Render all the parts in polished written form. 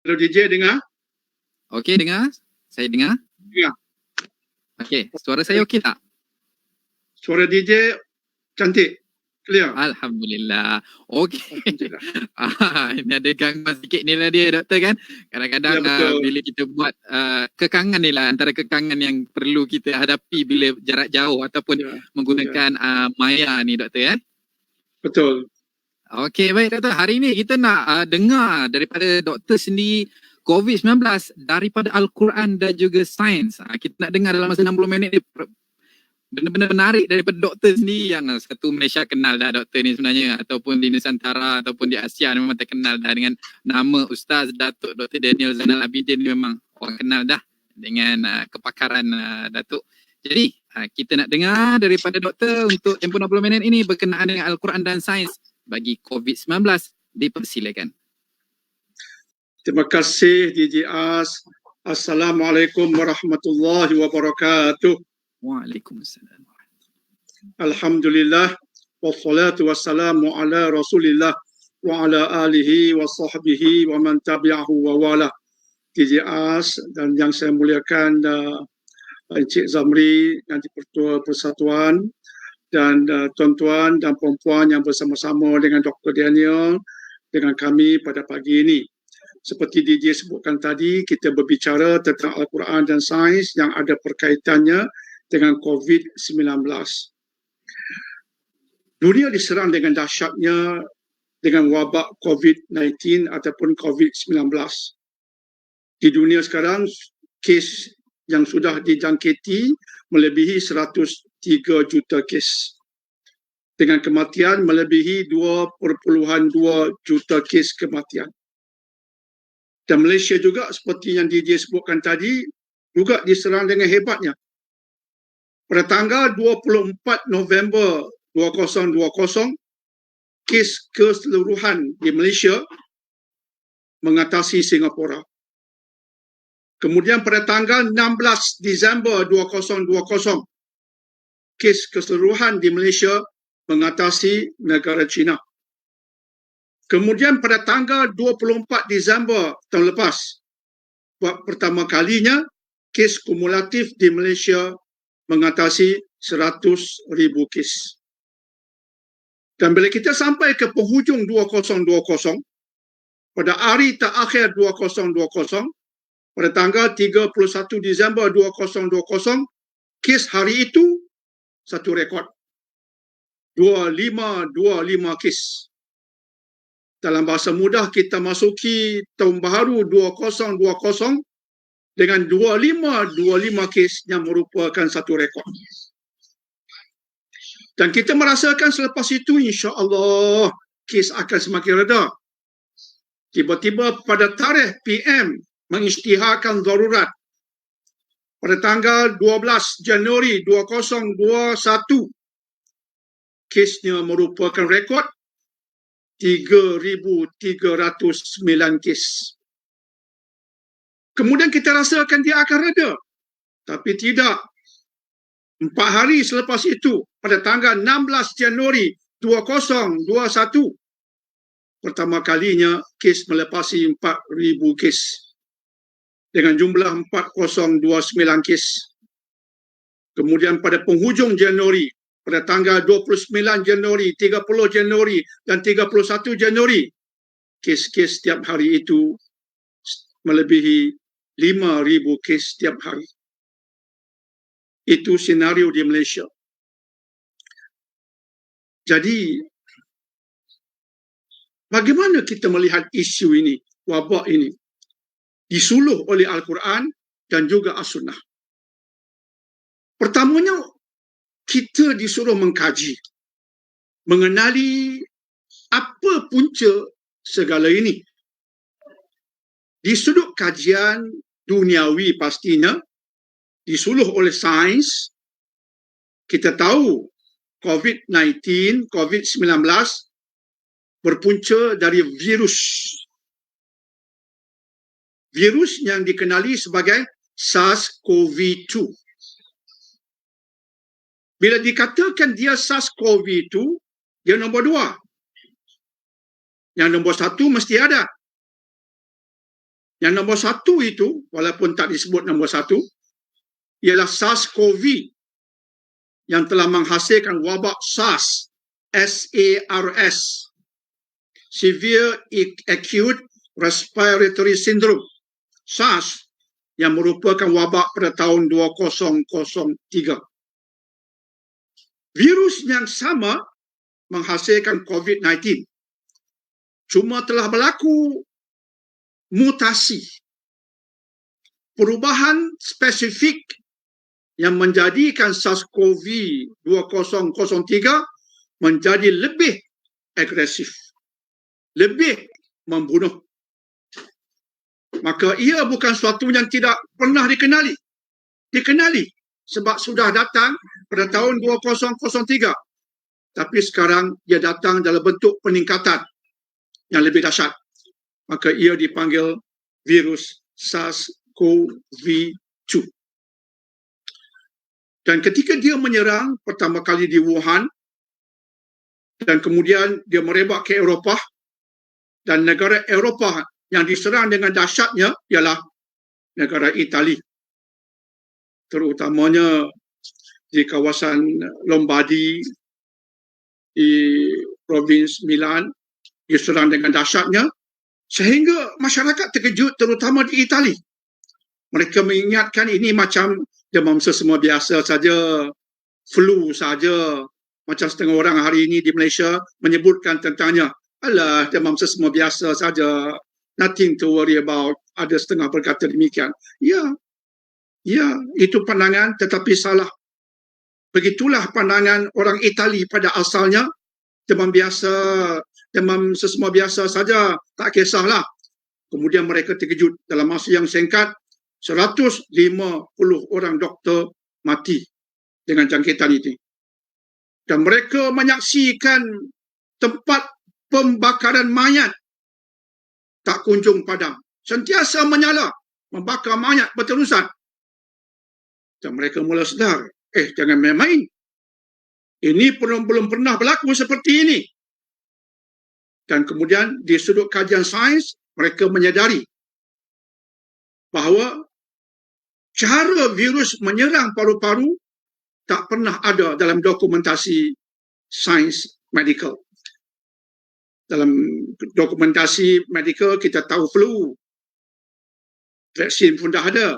Hello DJ, dengar? Okey, dengar? Saya dengar. Dengar. Okey, suara saya okey tak? Suara DJ cantik, clear. Alhamdulillah. Okey. Alhamdulillah. Ini ada gangguan sikit ni lah dia, doktor kan. Kadang-kadang bila kita buat kekangan ni lah, antara kekangan yang perlu kita hadapi bila jarak jauh ataupun menggunakan maya ni, doktor. Betul. Okey, baik doktor. Hari ni kita nak dengar daripada doktor sendiri COVID-19 daripada Al-Quran dan juga sains. Kita nak dengar dalam masa 60 minit ni benar-benar menarik daripada doktor sendiri yang satu Malaysia kenal dah doktor ni sebenarnya, ataupun di Nusantara ataupun di Asia memang terkenal dah dengan nama Ustaz Datuk Dr. Daniel Zainal Abidin. Ni memang orang kenal dah dengan kepakaran Datuk. Jadi kita nak dengar daripada doktor untuk tempoh 60 minit ini berkenaan dengan Al-Quran dan sains bagi COVID-19. Dipersilakan. Terima kasih DJ As. Assalamualaikum warahmatullahi wabarakatuh. Waalaikumsalam. Alhamdulillah wassalatu wassalamu ala Rasulillah wa ala alihi wa sahbihi wa man tabi'ahu wa wala. DJ As dan yang saya muliakan Encik Zamri, Nanti Pertua Persatuan, dan tuan-tuan dan puan-puan yang bersama-sama dengan Dr. Daniel dengan kami pada pagi ini. Seperti DJ sebutkan tadi, kita berbicara tentang Al-Quran dan sains yang ada perkaitannya dengan COVID-19. Dunia diserang dengan dahsyatnya dengan wabak COVID-19 ataupun COVID-19. Di dunia sekarang, kes yang sudah dijangkiti melebihi 103 juta kes. Dengan kematian melebihi 2.2 juta kes kematian. Dan Malaysia juga seperti yang DJ sebutkan tadi, juga diserang dengan hebatnya. Pada tanggal 24 November 2020, kes keseluruhan di Malaysia mengatasi Singapura. Kemudian pada tanggal 16 Disember 2020, kes keseluruhan di Malaysia mengatasi negara China. Kemudian pada tanggal 24 Disember tahun lepas, buat pertama kalinya, kes kumulatif di Malaysia mengatasi 100,000 kes. Dan bila kita sampai ke penghujung 2020, pada hari terakhir 2020, pada tanggal 31 Disember 2020, kes hari itu satu rekod. 2525 kes. Dalam bahasa mudah, kita masuki tahun baharu 2020 dengan 2525 kes yang merupakan satu rekod. Dan kita merasakan selepas itu, insya-Allah, kes akan semakin reda. Tiba-tiba pada tarikh PM mengisytiharkan darurat pada tanggal 12 Januari 2021, kesnya merupakan rekod 3,309 kes. Kemudian kita rasakan dia akan reda. Tapi tidak. 4 hari selepas itu, pada tanggal 16 Januari 2021, pertama kalinya kes melepasi 4,000 kes. Dengan jumlah 4,029 kes. Kemudian pada penghujung Januari, pada tanggal 29 Januari, 30 Januari dan 31 Januari, kes-kes setiap hari itu melebihi 5,000 kes setiap hari. Itu senario di Malaysia. Jadi, bagaimana kita melihat isu ini, wabak ini? Disuluh oleh Al-Quran dan juga As-Sunnah. Pertamanya, kita disuruh mengkaji, mengenali apa punca segala ini. Di sudut kajian duniawi pastinya, disuluh oleh sains, kita tahu COVID-19 berpunca dari virus. Virus yang dikenali sebagai SARS-CoV-2. Bila dikatakan dia SARS-CoV-2, dia nombor 2. Yang nombor 1 mesti ada. Yang nombor satu itu, walaupun tak disebut nombor satu, ialah SARS-CoV yang telah menghasilkan wabak SARS, SARS, Severe Acute Respiratory Syndrome, SARS, yang merupakan wabak pada tahun 2003. Virus yang sama menghasilkan COVID-19. Cuma telah berlaku mutasi, perubahan spesifik yang menjadikan SARS-CoV-2003 menjadi lebih agresif, lebih membunuh. Maka ia bukan sesuatu yang tidak pernah dikenali. Dikenali sebab sudah datang pada tahun 2003. Tapi sekarang ia datang dalam bentuk peningkatan yang lebih dahsyat. Maka ia dipanggil virus SARS-CoV-2. Dan ketika dia menyerang pertama kali di Wuhan, dan kemudian dia merebak ke Eropah, dan negara Eropah yang diserang dengan dahsyatnya ialah negara Itali. Terutamanya di kawasan Lombardi, di Provinsi Milan, diserang dengan dahsyatnya, sehingga masyarakat terkejut, terutama di Itali. Mereka mengingatkan ini macam demam sesama biasa saja, flu saja. Macam setengah orang hari ini di Malaysia menyebutkan tentangnya. Alah, demam sesama biasa saja. Nothing to worry about. Ada setengah berkata demikian. Ya, itu pandangan tetapi salah. Begitulah pandangan orang Itali pada asalnya. Demam biasa, demam sesama biasa saja, tak kisahlah. Kemudian mereka terkejut dalam masa yang singkat, 150 orang doktor mati dengan jangkitan ini. Dan mereka menyaksikan tempat pembakaran mayat tak kunjung padam. Sentiasa menyala, membakar mayat berterusan. Dan mereka mula sedar, jangan main-main. Ini belum pernah berlaku seperti ini. Dan kemudian di sudut kajian sains, mereka menyadari bahawa cara virus menyerang paru-paru tak pernah ada dalam dokumentasi sains medical. Dalam dokumentasi medical kita tahu flu, vaksin pun dah ada.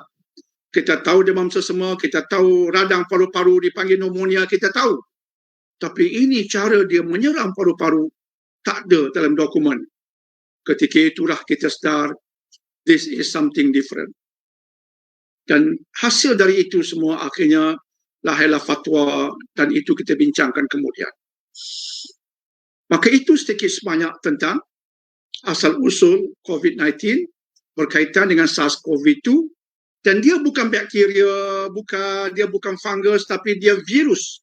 Kita tahu demam sesama, kita tahu radang paru-paru dipanggil pneumonia, kita tahu. Tapi ini cara dia menyerang paru-paru tak ada dalam dokumen. Ketika itulah kita sedar, this is something different. Dan hasil dari itu semua akhirnya lahirlah fatwa dan itu kita bincangkan kemudian. Maka itu sedikit sebanyak tentang asal-usul COVID-19 berkaitan dengan SARS-CoV-2 dan dia bukan bakteria, dia bukan fungus tapi dia virus.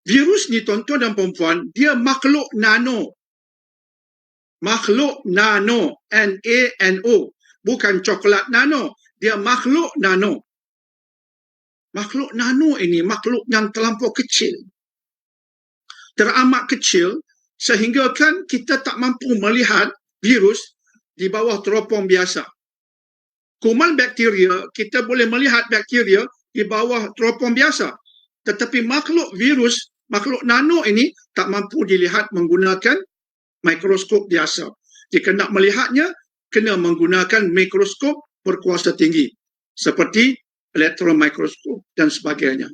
Virus ni tuan-tuan dan perempuan, dia makhluk nano. Makhluk nano, N-A-N-O. Bukan coklat nano, dia makhluk nano. Makhluk nano ini makhluk yang terlampau kecil. Teramat kecil sehingga kan kita tak mampu melihat virus di bawah teropong biasa. Kuman bakteria, kita boleh melihat bakteria di bawah teropong biasa. Tetapi makhluk virus, makhluk nano ini tak mampu dilihat menggunakan mikroskop biasa. Jika nak melihatnya, kena menggunakan mikroskop berkuasa tinggi. Seperti elektron mikroskop dan sebagainya.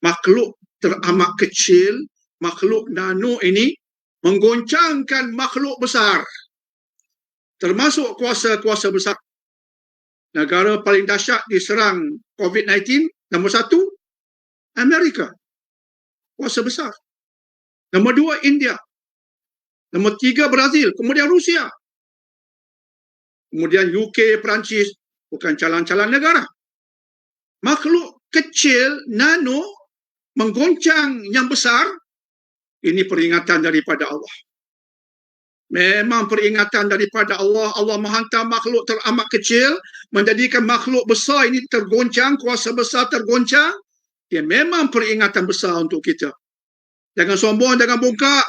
Makhluk teramat kecil, makhluk nano ini menggoncangkan makhluk besar. Termasuk kuasa-kuasa besar. Negara paling dahsyat diserang COVID-19, nombor 1, Amerika. Kuasa besar. Nombor 2, India. Nombor 3, Brazil. Kemudian Rusia. Kemudian UK, Perancis. Bukan calon-calon negara. Makhluk kecil, nano, menggoncang yang besar, ini peringatan daripada Allah. Memang peringatan daripada Allah. Allah menghantar makhluk teramat kecil, menjadikan makhluk besar ini tergoncang, kuasa besar tergoncang. Dia memang peringatan besar untuk kita. Jangan sombong, jangan bongkak.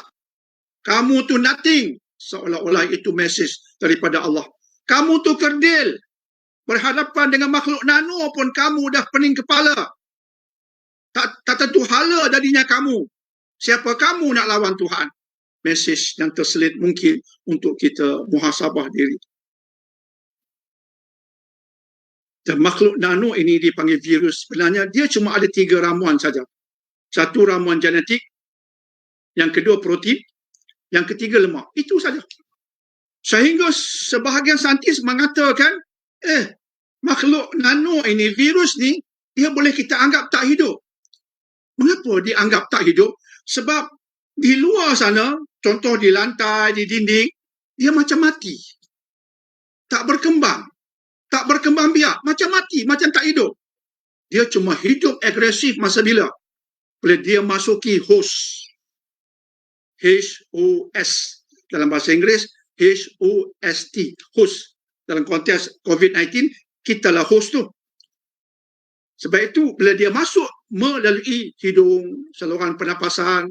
Kamu tu nothing. Seolah-olah itu mesej daripada Allah. Kamu tu kerdil. Berhadapan dengan makhluk nano pun kamu dah pening kepala. Tak tentu hala jadinya kamu. Siapa kamu nak lawan Tuhan? Mesej yang terselit mungkin untuk kita muhasabah diri. Dan makhluk nano ini dipanggil virus. Sebenarnya dia cuma ada 3 ramuan saja. Satu ramuan genetik, yang kedua protein, yang ketiga lemak. Itu saja. Sehingga sebahagian saintis mengatakan, makhluk nano ini, virus ni, dia boleh kita anggap tak hidup. Mengapa dianggap tak hidup? Sebab di luar sana, contoh di lantai, di dinding, dia macam mati. Tak berkembang. Tak berkembang biak. Macam mati, macam tak hidup. Dia cuma hidup agresif masa bila? Bila dia masuki host. H-O-S. Dalam bahasa Inggeris, H-O-S-T. Host. Dalam konteks COVID-19, kitalah host tu. Sebab itu, bila dia masuk melalui hidung, saluran pernafasan,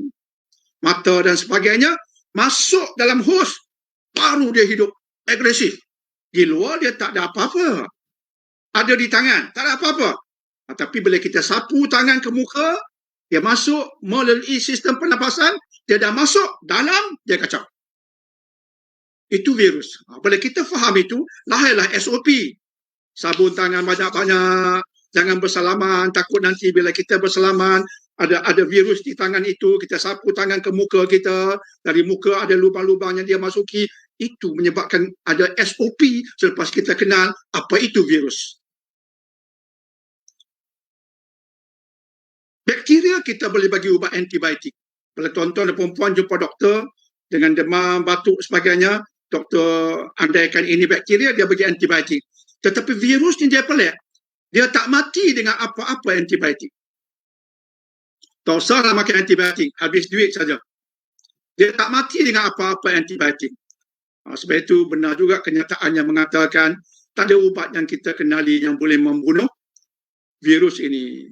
mata dan sebagainya, masuk dalam host, baru dia hidup agresif. Di luar dia tak ada apa-apa. Ada di tangan, tak ada apa-apa. Tapi bila kita sapu tangan ke muka, dia masuk melalui sistem pernafasan, dia dah masuk dalam, dia kacau. Itu virus. Bila kita faham itu, lahirlah SOP. Sabun tangan banyak-banyak, jangan bersalaman, takut nanti bila kita bersalaman, ada virus di tangan itu, kita sapu tangan ke muka kita, dari muka ada lubang-lubang yang dia masuki, itu menyebabkan ada SOP selepas kita kenal apa itu virus. Bakteria kita boleh bagi ubat antibiotik. Kalau tuan-tuan dan perempuan jumpa doktor dengan demam, batuk sebagainya, doktor andaikan ini bakteria, dia bagi antibiotik. Tetapi virus ni dia pelik. Dia tak mati dengan apa-apa antibiotik. Tak usahlah makan antibiotik, habis duit saja. Dia tak mati dengan apa-apa antibiotik. Sebab itu benar juga kenyataan yang mengatakan tak ada ubat yang kita kenali yang boleh membunuh virus ini.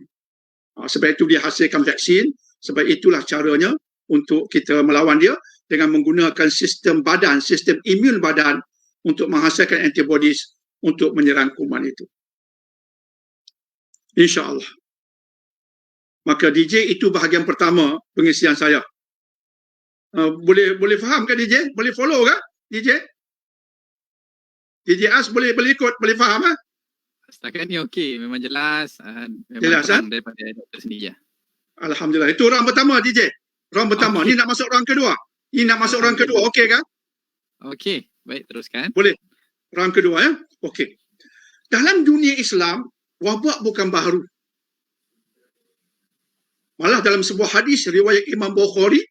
Sebab itu dia hasilkan vaksin. Sebab itulah caranya untuk kita melawan dia dengan menggunakan sistem badan, sistem imun badan untuk menghasilkan antibodies untuk menyerang kuman itu. InsyaAllah. Maka DJ itu bahagian pertama pengisian saya. Boleh faham kan DJ? Boleh follow kan DJ? DJ As boleh ikut, boleh faham kan? Setakat ni okey, memang jelas. Memang jelas kan? Daripada doktor sendiri. Alhamdulillah. Itu round pertama DJ. Round pertama. Okay. Ni nak masuk round kedua. Okey kan? Okey, baik teruskan. Boleh. Round kedua ya. Okey. Dalam dunia Islam, wabak bukan baru. Malah dalam sebuah hadis riwayat Imam Bukhari,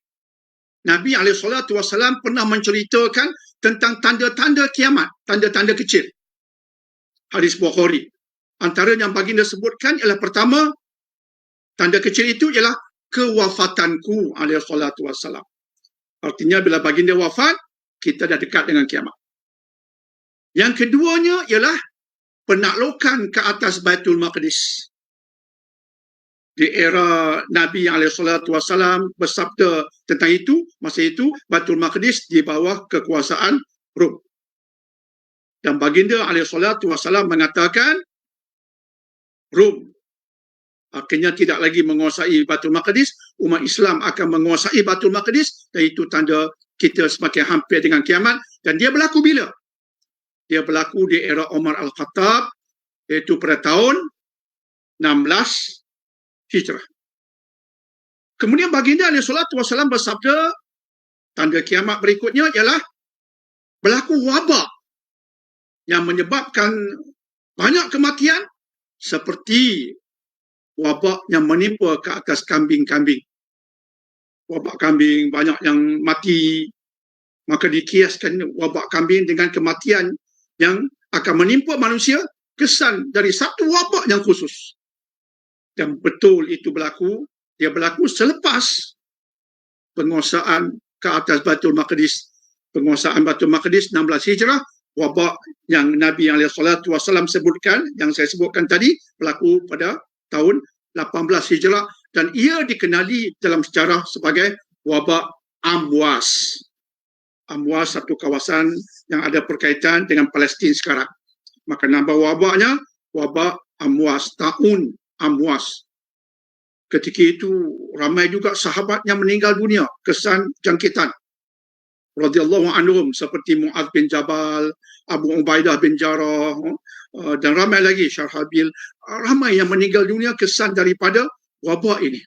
Nabi SAW pernah menceritakan tentang tanda-tanda kiamat, tanda-tanda kecil. Hadis Bukhari. Antara yang baginda sebutkan ialah pertama, tanda kecil itu ialah kewafatanku SAW. Artinya bila baginda wafat, kita dah dekat dengan kiamat. Yang keduanya ialah penaklukan ke atas Baitul Maqdis. Di era Nabi SAW bersabda tentang itu, masa itu Baitul Maqdis di bawah kekuasaan Rom. Dan baginda SAW mengatakan Rom akhirnya tidak lagi menguasai Baitul Maqdis, umat Islam akan menguasai Baitul Maqdis, dan itu tanda kita semakin hampir dengan kiamat. Dan dia berlaku bila? Dia berlaku di era Umar Al-Khattab, iaitu pada tahun 16 Hijrah. Kemudian baginda SAW bersabda, tanda kiamat berikutnya ialah berlaku wabak yang menyebabkan banyak kematian seperti wabak yang menimpa ke atas kambing-kambing. Wabak kambing banyak yang mati, maka dikiaskan wabak kambing dengan kematian yang akan menimpa manusia kesan dari satu wabak yang khusus. Dan betul itu berlaku, dia berlaku selepas penguasaan ke atas Baitul Maqdis. Penguasaan Baitul Maqdis 16 Hijrah, wabak yang Nabi SAW sebutkan, yang saya sebutkan tadi, berlaku pada tahun 18 Hijrah, dan ia dikenali dalam sejarah sebagai wabak Amwas. Amwas satu kawasan yang ada berkaitan dengan Palestin sekarang. Maka nama wabaknya wabak Amwas, Taun Amwas. Ketika itu ramai juga sahabat yang meninggal dunia kesan jangkitan radhiyallahu anhum seperti Mu'adz bin Jabal, Abu Ubaidah bin Jarrah, dan ramai lagi, Syarhabil, ramai yang meninggal dunia kesan daripada wabak ini.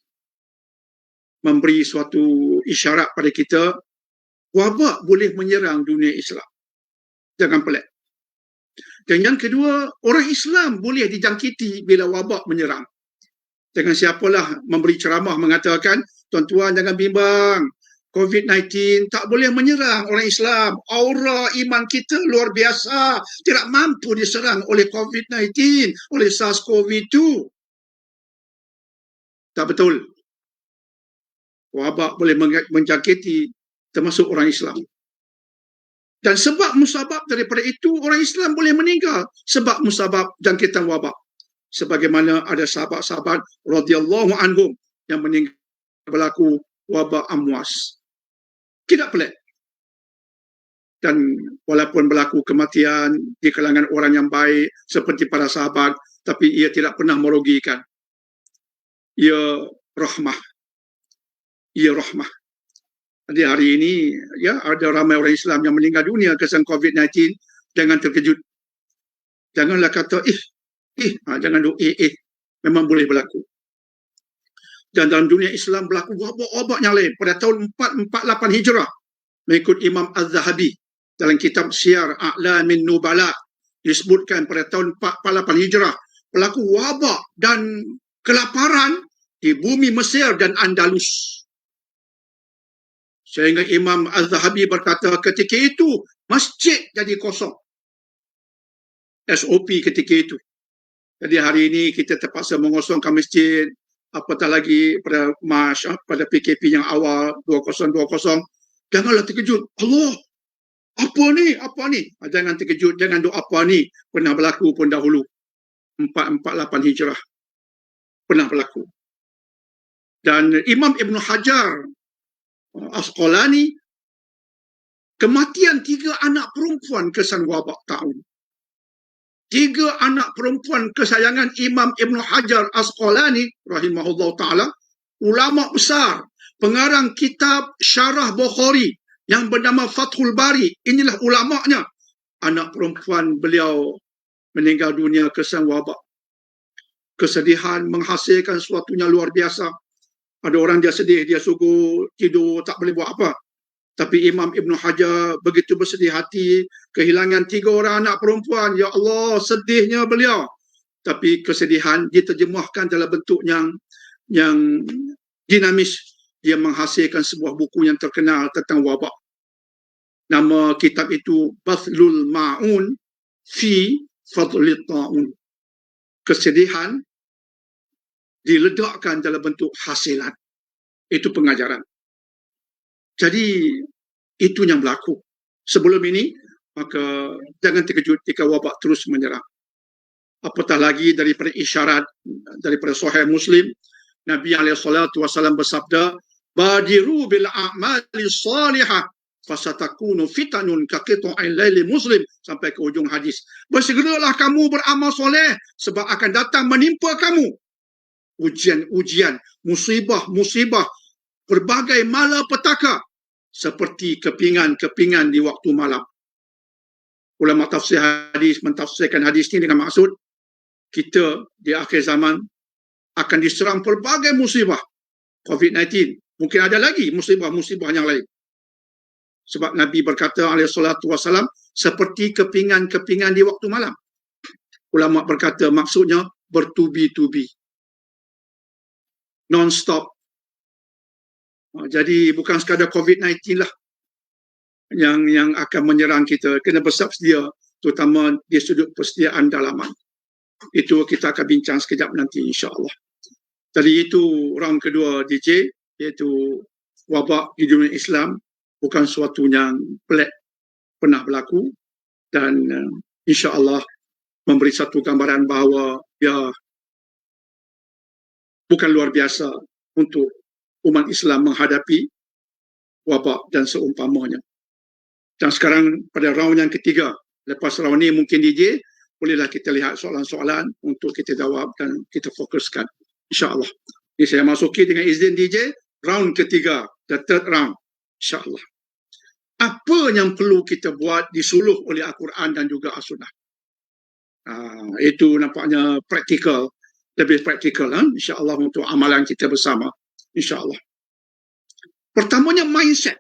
Memberi suatu isyarat pada kita, wabak boleh menyerang dunia Islam. Jangan pelik. Dan yang kedua, orang Islam boleh dijangkiti bila wabak menyerang. Jangan siapalah memberi ceramah mengatakan, tuan-tuan jangan bimbang, COVID-19 tak boleh menyerang orang Islam. Aura iman kita luar biasa. Tidak mampu diserang oleh COVID-19, oleh SARS-CoV-2. Tak betul. Wabak boleh menjangkiti termasuk orang Islam. Dan sebab musabab daripada itu, orang Islam boleh meninggal sebab musabab jangkitan wabak. Sebagaimana ada sahabat-sahabat radhiyallahu anhum yang meninggal berlaku wabak Amwas. Tidak pelik. Dan walaupun berlaku kematian di kalangan orang yang baik seperti para sahabat, tapi ia tidak pernah merugikan. Ia rahmah. Ia rahmah. Jadi hari ini ya ada ramai orang Islam yang meninggal dunia kesan COVID-19. Jangan terkejut. Janganlah kata jangan memang boleh berlaku. Dan dalam dunia Islam berlaku wabak-wabak yang lain pada tahun 448 Hijrah mengikut Imam Az-Zahabi dalam kitab Syiar A'lamin Nubala disebutkan pada tahun 448 Hijrah berlaku wabak dan kelaparan di bumi Mesir dan Andalus. Sehingga Imam Az-Zahabi berkata ketika itu masjid jadi kosong. SOP ketika itu. Jadi hari ini kita terpaksa mengosongkan masjid, apatah lagi pada pada PKP yang awal 2020. Janganlah terkejut. Allah, apa ni? Jangan terkejut, jangan doa apa ni. Pernah berlaku pun dahulu. 448 Hijrah. Pernah berlaku. Dan Imam Ibn Hajar Asqalani, kematian 3 anak perempuan kesan wabak tahun. 3 anak perempuan kesayangan Imam Ibn Hajar Asqalani rahimahullah ta'ala, ulama besar, pengarang kitab Syarah Bukhari yang bernama Fathul Bari. Inilah ulamanya. Anak perempuan beliau meninggal dunia kesan wabak. Kesedihan menghasilkan sesuatunya luar biasa. Ada orang dia sedih, dia sungguh tidur, tak boleh buat apa. Tapi Imam Ibn Hajar begitu bersedih hati, kehilangan 3 orang anak perempuan. Ya Allah, sedihnya beliau. Tapi kesedihan diterjemahkan dalam bentuk yang dinamis. Dia menghasilkan sebuah buku yang terkenal tentang wabak. Nama kitab itu Bathlul Ma'un fi Fadlit Ta'un. Kesedihan diledakkan dalam bentuk hasilan. Itu pengajaran. Jadi, itu yang berlaku. Sebelum ini, maka jangan terkejut jika wabak terus menyerang. Apatah lagi daripada isyarat, daripada Sahih Muslim, Nabi SAW bersabda, Badiru bil a'mali salihah, fasatakunu fitanun kaqita'il laili muslim, sampai ke ujung hadis. Bersegeralah kamu beramal soleh, sebab akan datang menimpa kamu ujian-ujian, musibah-musibah, berbagai malapetaka seperti kepingan-kepingan di waktu malam. Ulama tafsir hadis mentafsirkan hadis ini dengan maksud kita di akhir zaman akan diserang pelbagai musibah. COVID-19, mungkin ada lagi musibah-musibah yang lain. Sebab Nabi berkata alaihi salatu wasalam, seperti kepingan-kepingan di waktu malam. Ulama berkata maksudnya bertubi-tubi, non-stop. Jadi bukan sekadar COVID-19 lah yang akan menyerang kita. Kena bersiap sedia, terutama di sudut persediaan dalaman. Itu kita akan bincang sekejap nanti insya-Allah. Jadi itu round kedua DJ, iaitu wabak di dunia Islam bukan suatu yang pelik, pernah berlaku, dan insya-Allah memberi satu gambaran bahawa ya bukan luar biasa untuk umat Islam menghadapi wabak dan seumpamanya. Dan sekarang pada round yang ketiga, lepas round ni mungkin DJ, bolehlah kita lihat soalan-soalan untuk kita jawab dan kita fokuskan, insyaAllah. Ini saya masuki dengan izin DJ, round ketiga, the third round, insyaAllah. Apa yang perlu kita buat disuluh oleh Al-Quran dan juga As-Sunnah? Itu nampaknya praktikal, lebih praktikal, insyaAllah, untuk amalan kita bersama, insyaAllah. Pertamanya, mindset.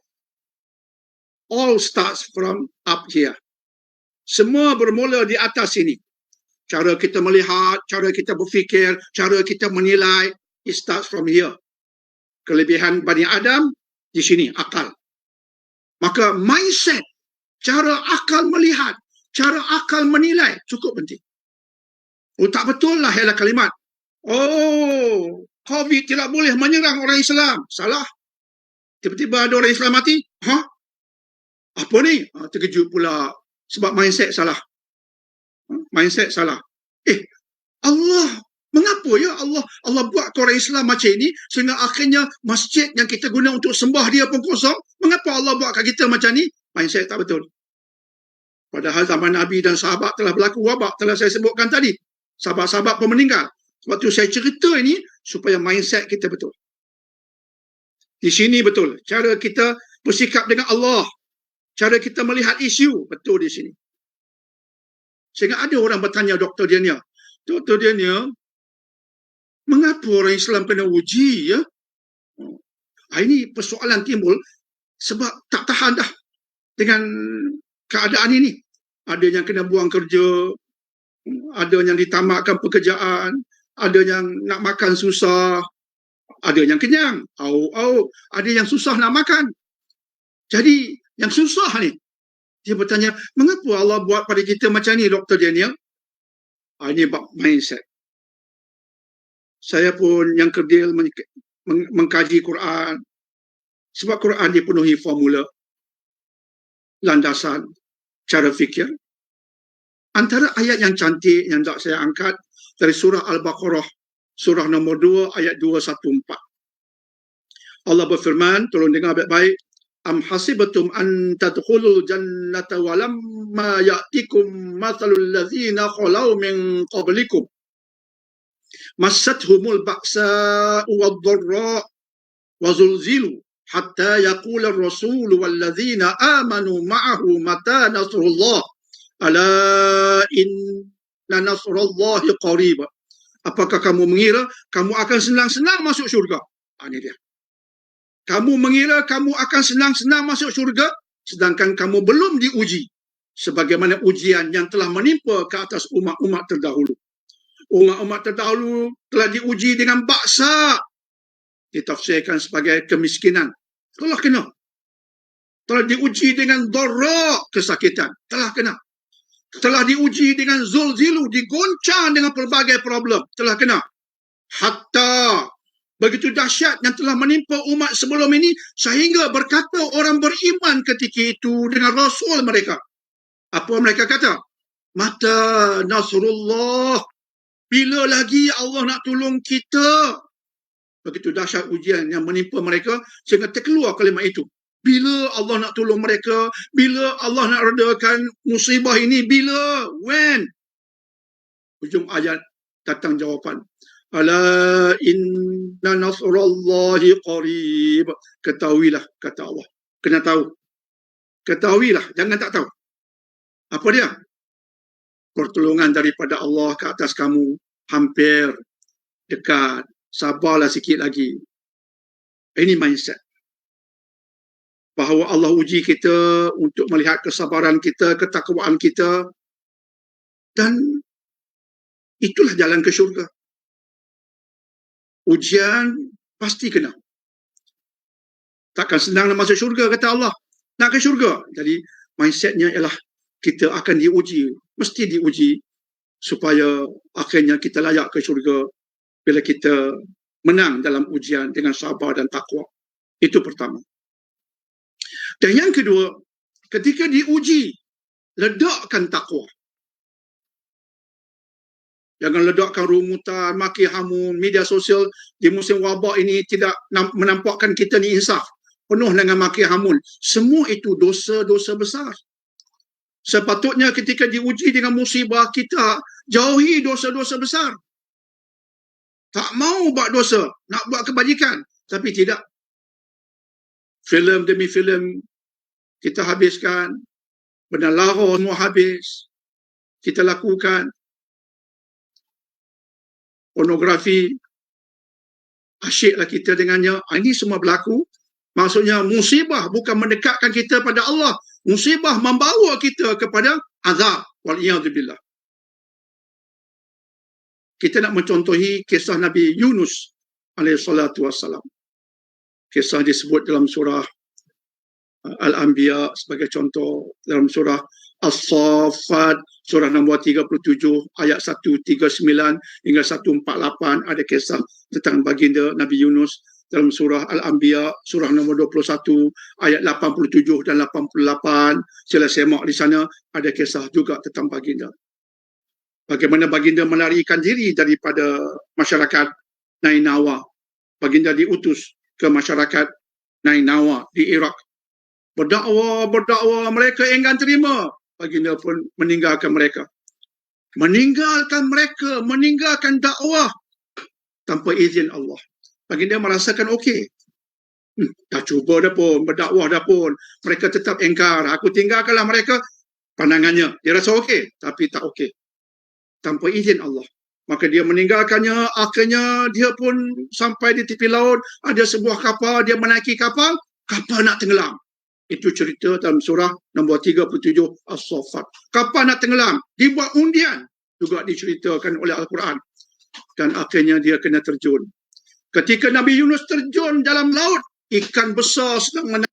All starts from up here. Semua bermula di atas sini. Cara kita melihat, cara kita berfikir, cara kita menilai, it starts from here. Kelebihan Bani Adam di sini, akal. Maka mindset, cara akal melihat, cara akal menilai, cukup penting. Oh, tak betul lah ialah kalimat. Oh, COVID tidak boleh menyerang orang Islam. Salah. Tiba-tiba ada orang Islam mati. Apa ni? Terkejut pula. Sebab mindset salah. Mindset salah. Allah, mengapa ya Allah buat orang Islam macam ini sehingga akhirnya masjid yang kita guna untuk sembah dia pun kosong? Mengapa Allah buat kat kita macam ni? Mindset tak betul. Padahal zaman Nabi dan sahabat telah berlaku wabak, telah saya sebutkan tadi. Sahabat-sahabat pun meninggal. Sebab tu saya cerita ini supaya mindset kita betul. Di sini betul. Cara kita bersikap dengan Allah. Cara kita melihat isu, betul di sini. Sehingga ada orang bertanya Dr. Daniel, Dr. Daniel, mengapa orang Islam kena uji? Ya? Ini persoalan timbul sebab tak tahan dah dengan keadaan ini. Ada yang kena buang kerja, ada yang ditamatkan pekerjaan, ada yang nak makan susah, ada yang kenyang, ada yang susah nak makan. Jadi, yang susah ni, dia bertanya, mengapa Allah buat pada kita macam ni, Dr. Daniel? Ini bab mindset. Saya pun yang kerdil mengkaji Quran. Sebab Quran dipenuhi formula, landasan, cara fikir. Antara ayat yang cantik yang tak saya angkat dari surah Al-Baqarah, surah nombor 2, ayat 214. Allah berfirman, tolong dengar baik-baik. Am hasibatum an tadkhulul jannata wa lamma ya'tikum mathalul ladzina khalau min qablikum massathumul ba'sa'u wad-dharra wa zulzilu hatta yaqula ar-rasul wal ladzina amanu ma'ahu mata nasrullah ala inna nasrullahi qarib. Apakah kamu mengira kamu akan senang-senang masuk syurga? Ini dia. Kamu mengira kamu akan senang-senang masuk syurga sedangkan kamu belum diuji sebagaimana ujian yang telah menimpa ke atas umat-umat terdahulu. Umat-umat terdahulu telah diuji dengan baksa, ditafsirkan sebagai kemiskinan. Telah kena. Telah diuji dengan dharra, kesakitan. Telah kena. Telah diuji dengan zulzilu, digoncang dengan pelbagai problem. Telah kena. Hatta begitu dahsyat yang telah menimpa umat sebelum ini sehingga berkata orang beriman ketika itu dengan Rasul mereka. Apa mereka kata? Mata nasrullah. Bila lagi Allah nak tolong kita? Begitu dahsyat ujian yang menimpa mereka sehingga terkeluar kalimat itu. Bila Allah nak tolong mereka? Bila Allah nak redakan musibah ini? Bila? When? Ujung ayat datang jawapan. Ala inna nasrullahi qarib. Ketahuilah, kata Allah. Kena tahu. Ketahuilah, jangan tak tahu. Apa dia? Pertolongan daripada Allah ke atas kamu hampir dekat. Sabarlah sikit lagi. Ini mindset. Bahawa Allah uji kita untuk melihat kesabaran kita, ketakwaan kita. Dan itulah jalan ke syurga. Ujian pasti kena. Takkan senang nak masuk syurga, kata Allah. Nak ke syurga. Jadi mindsetnya ialah kita akan diuji. Mesti diuji supaya akhirnya kita layak ke syurga bila kita menang dalam ujian dengan sabar dan takwa. Itu pertama. Dan yang kedua, ketika diuji, ledakkan takwa. Jangan ledakkan rumutan, maki hamun, media sosial di musim wabak ini tidak menampakkan kita ni insaf. penuh dengan maki hamun. Semua itu dosa-dosa besar. Sepatutnya ketika diuji dengan musibah, kita jauhi dosa-dosa besar. Tak mau buat dosa, nak buat kebajikan. Tapi tidak. Filem demi filem kita habiskan. Benda lara semua habis. Kita lakukan. Pornografi. Asyiklah kita dengannya. Ini semua berlaku. Maksudnya musibah bukan mendekatkan kita pada Allah. Musibah membawa kita kepada azab. Wal'iyadzubillah. Kita nak mencontohi kisah Nabi Yunus alaihissalatu wassalam. Kisah disebut dalam surah Al-Anbiya sebagai contoh, dalam surah As-Saffat, surah nombor 37, ayat 139 hingga 148 ada kisah tentang baginda Nabi Yunus. Dalam surah Al-Anbiya, surah nombor 21, ayat 87 dan 88, sila semak di sana, ada kisah juga tentang baginda. Bagaimana baginda melarikan diri daripada masyarakat Nainawa. Baginda diutus ke masyarakat Nainawa di Iraq. Berdakwah, mereka enggan terima. Baginda pun meninggalkan mereka. Meninggalkan dakwah tanpa izin Allah. Baginda merasakan okey. Dah cuba dah pun, berdakwah dah pun. Mereka tetap engkar. Aku tinggalkanlah mereka. Pandangannya, dia rasa okey, tapi tak okey. Tanpa izin Allah. Maka dia meninggalkannya, akhirnya dia pun sampai di tepi laut, ada sebuah kapal, dia menaiki kapal nak tenggelam. Itu cerita dalam surah nombor 37 As-Saffat. Kapal nak tenggelam, dibuat undian, juga diceritakan oleh Al-Quran. Dan akhirnya dia kena terjun. Ketika Nabi Yunus terjun dalam laut, ikan besar sedang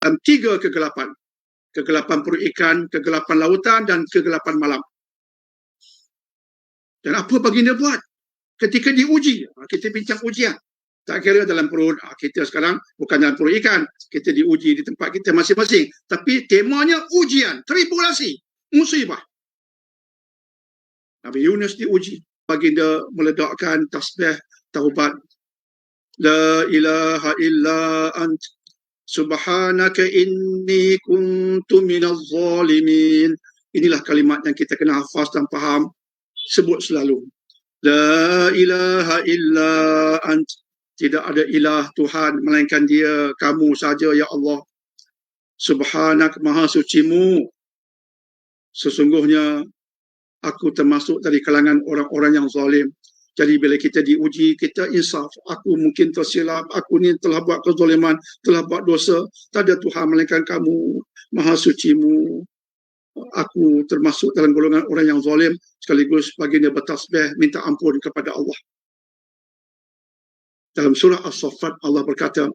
dalam 3 kegelapan. Kegelapan perut ikan, kegelapan lautan dan kegelapan malam. Dan apa baginda buat? Ketika diuji, kita bincang ujian. Tak kira dalam perut, kita sekarang bukan dalam perut ikan. Kita diuji di tempat kita masing-masing. Tapi temanya ujian, tribulasi, musibah. Nabi Yunus diuji. Baginda meledakkan tasbih taubat. La ilaha illa ant. Subhanaka inni kuntu minaz zalimin. Inilah kalimat yang kita kena hafaz dan faham. Sebut selalu. La ilaha illa ant. Tidak ada ilah Tuhan melainkan dia, kamu saja ya Allah. Subhanak, maha sucimu. Sesungguhnya aku termasuk dari kalangan orang-orang yang zalim. Jadi bila kita diuji, kita insaf. Aku mungkin tersilap, aku ni telah buat kezaliman, telah buat dosa. Tak ada Tuhan melainkan kamu, maha sucimu. Aku termasuk dalam golongan orang yang zalim, sekaligus baginda bertasbih minta ampun kepada Allah. Dalam surah As-Saffat Allah berkata,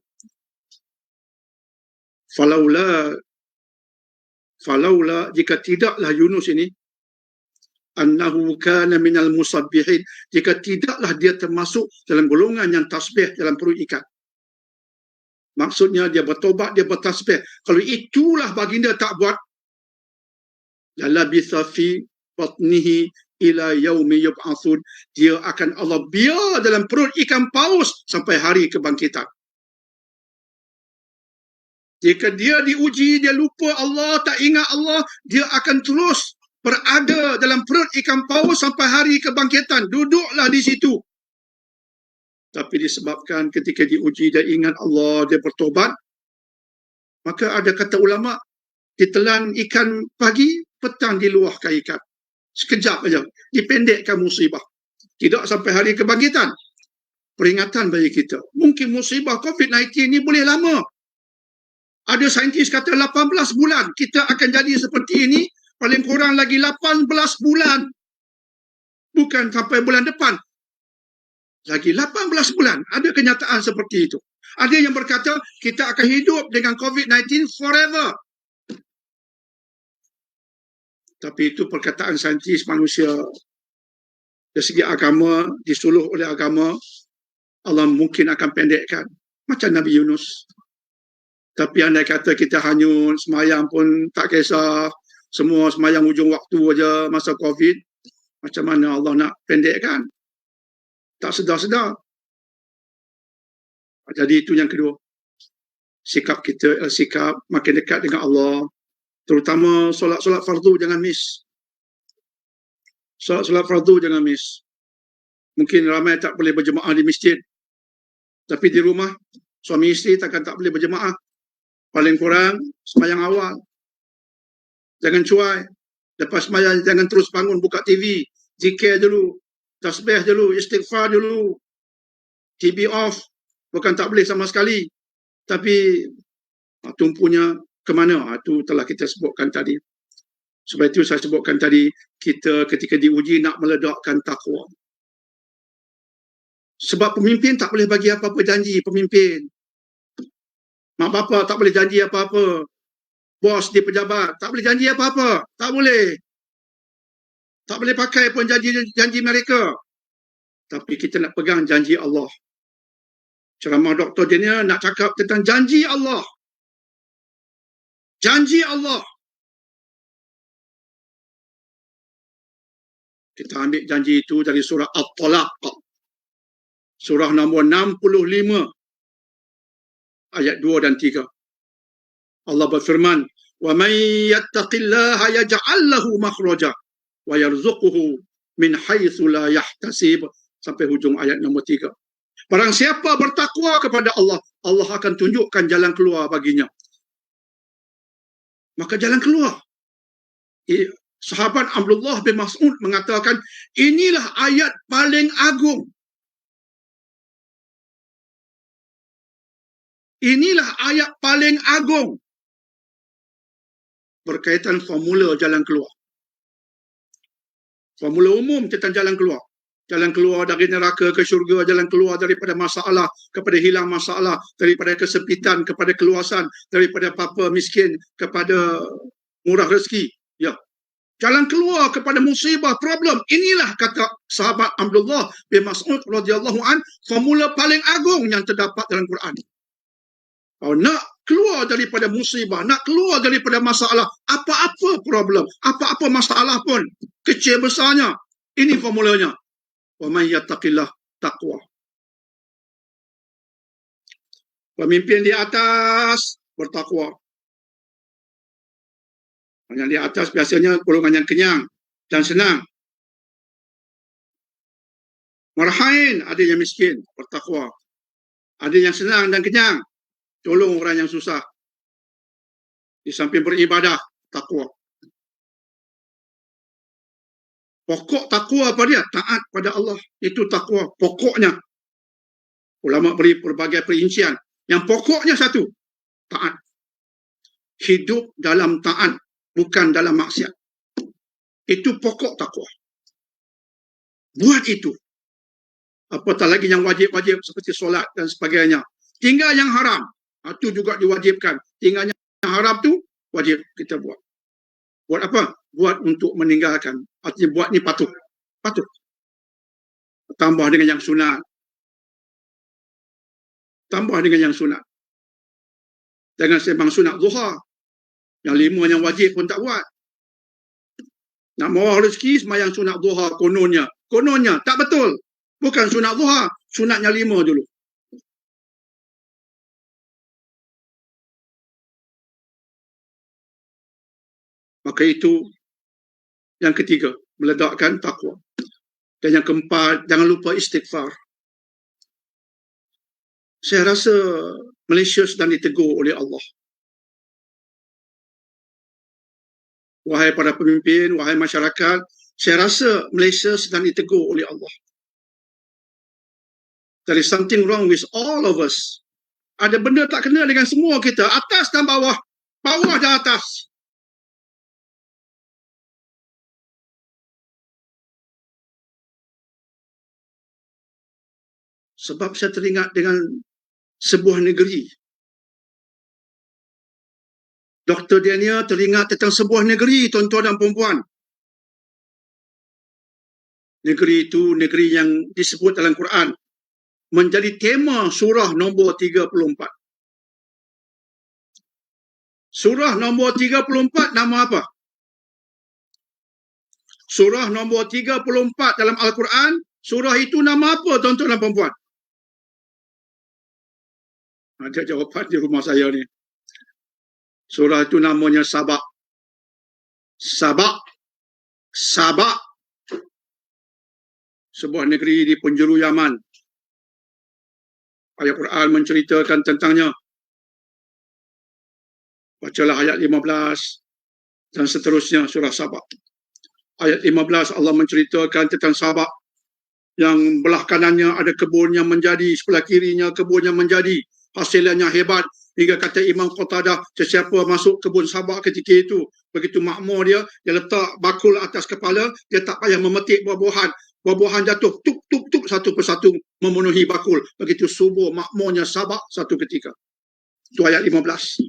Falaula jika tidaklah Yunus ini, annahu kana minal musabbihin, jika tidaklah dia termasuk dalam golongan yang tasbih dalam perut ikan. Maksudnya dia bertobat, dia bertasbih. Kalau itulah baginda tak buat, lalabitha fi batnihi ila yaumi yub'atsun, dia akan Allah biar dalam perut ikan paus sampai hari kebangkitan. Jika dia diuji, dia lupa Allah, tak ingat Allah, dia akan terus berada dalam perut ikan paus sampai hari kebangkitan. Duduklah di situ. Tapi disebabkan ketika diuji dia ingat Allah, dia bertobat, maka ada kata ulama, ditelan ikan pagi, petang diluahkan ikan. Sekejap saja, dipendekkan musibah. Tidak sampai hari kebangkitan. Peringatan bagi kita. Mungkin musibah COVID-19 ini boleh lama. Ada saintis kata 18 bulan kita akan jadi seperti ini. Paling kurang lagi 18 bulan. Bukan sampai bulan depan. Lagi 18 bulan. Ada kenyataan seperti itu. Ada yang berkata kita akan hidup dengan COVID-19 forever. Tapi itu perkataan saintis manusia. Dari segi agama, disuluh oleh agama, Allah mungkin akan pendekkan. Macam Nabi Yunus. Tapi andai kata kita hanyut, semayang pun tak kisah, semua semayang ujung waktu aja masa COVID, macam mana Allah nak pendekkan? Tak sedar-sedar. Jadi itu yang kedua. Sikap kita, sikap makin dekat dengan Allah. Terutama solat-solat fardu jangan miss. Solat-solat fardu jangan miss. Mungkin ramai tak boleh berjemaah di masjid. Tapi di rumah, suami isteri takkan tak boleh berjemaah. Paling kurang, semayang awal. Jangan cuai. Lepas semayang, jangan terus bangun buka TV. Zikir dulu. Tasbih dulu. Istighfar dulu. TV off. Bukan tak boleh sama sekali. Tapi tumpunya ke mana? Itu telah kita sebutkan tadi. Sebab itu saya sebutkan tadi, kita ketika diuji nak meledakkan takwa. Sebab pemimpin tak boleh bagi apa-apa janji, pemimpin. Mak bapa tak boleh janji apa-apa. Bos di pejabat tak boleh janji apa-apa. Tak boleh. Tak boleh pakai pun janji mereka. Tapi kita nak pegang janji Allah. Ceramah Dr. Daniel nak cakap tentang janji Allah. Janji Allah. Kita ambil janji itu dari surah At-Talaq. Surah nombor 65. Ayat 2 dan 3. Allah berfirman, وَمَنْ يَتَّقِ اللَّهَ يَجْعَلْ لَهُ مَخْرَجًا وَيَرْزُقْهُ مِنْ حَيْثُ لَا يَحْتَسِبُ. Sampai hujung ayat nombor 3. Barang siapa bertakwa kepada Allah, Allah akan tunjukkan jalan keluar baginya. Maka jalan keluar. Sahabat Abdullah bin Mas'ud mengatakan, inilah ayat paling agung. Inilah ayat paling agung berkaitan formula jalan keluar. Formula umum tentang jalan keluar. Jalan keluar dari neraka ke syurga, jalan keluar daripada masalah kepada hilang masalah, daripada kesempitan kepada keluasan, daripada papa miskin kepada murah rezeki. Ya. Jalan keluar kepada musibah, problem. Inilah kata sahabat Abdullah bin Mas'ud radhiyallahu an, formula paling agung yang terdapat dalam Quran. Kalau nak keluar daripada musibah, nak keluar daripada masalah, apa-apa problem, apa-apa masalah pun, kecil besarnya, ini formulanya. Wa man yattaqillah taqwa. Pemimpin di atas bertakwa. Yang di atas biasanya golongan yang kenyang dan senang. Marhain, ada yang miskin, bertakwa. Ada yang senang dan kenyang, tolong orang yang susah. Di samping beribadah, takwa. Pokok takwa apa dia? Taat pada Allah. Itu takwa. Pokoknya. Ulama beri berbagai perincian. Yang pokoknya satu. Taat. Hidup dalam taat. Bukan dalam maksiat. Itu pokok takwa. Buat itu. Apatah lagi yang wajib-wajib seperti solat dan sebagainya. Tinggal yang haram. Itu juga diwajibkan. Tinggal yang haram tu wajib kita buat. Buat apa? Buat untuk meninggalkan. Artinya buat ni patuh. Patuh. Tambah dengan yang sunat. Tambah dengan yang sunat. Jangan sembang sunat duha. Yang 5 yang wajib pun tak buat. Nak mawar rezeki, semayang sunat duha kononnya. Kononnya. Tak betul. Bukan sunat duha. Sunatnya 5 dulu. Maka itu yang ketiga, meledakkan takwa. Dan yang keempat, jangan lupa istighfar. Saya rasa Malaysia sedang ditegur oleh Allah. Wahai para pemimpin, wahai masyarakat, saya rasa Malaysia sedang ditegur oleh Allah. There is something wrong with all of us. Ada benda tak kena dengan semua kita, atas dan bawah, bawah dan atas. Sebab saya teringat dengan sebuah negeri Dr. Daniel teringat tentang sebuah negeri, tuan-tuan dan puan-puan. Negeri itu negeri yang disebut dalam Quran menjadi tema surah nombor 34. Surah nombor 34 nama apa? Surah nombor 34 dalam Al-Quran, surah itu nama apa, tuan-tuan dan puan-puan? Ada jawapan di rumah saya ni. Surah itu namanya Sabak. Sabak. Sabak. Sebuah negeri di penjuru Yaman. Ayat Quran menceritakan tentangnya. Bacalah ayat 15 dan seterusnya surah Sabak. Ayat 15 Allah menceritakan tentang Sabak yang belah kanannya ada kebun yang menjadi, sebelah kirinya kebun yang menjadi, hasilnya hebat. Hingga kata Imam Qatadah, sesiapa masuk kebun Sabak ketika itu, begitu makmur dia letak bakul atas kepala, dia tak payah memetik buah-buahan. Buah-buahan jatuh tuk-tuk-tuk satu persatu memenuhi bakul. Begitu subur makmurnya Sabak satu ketika. Itu ayat 15.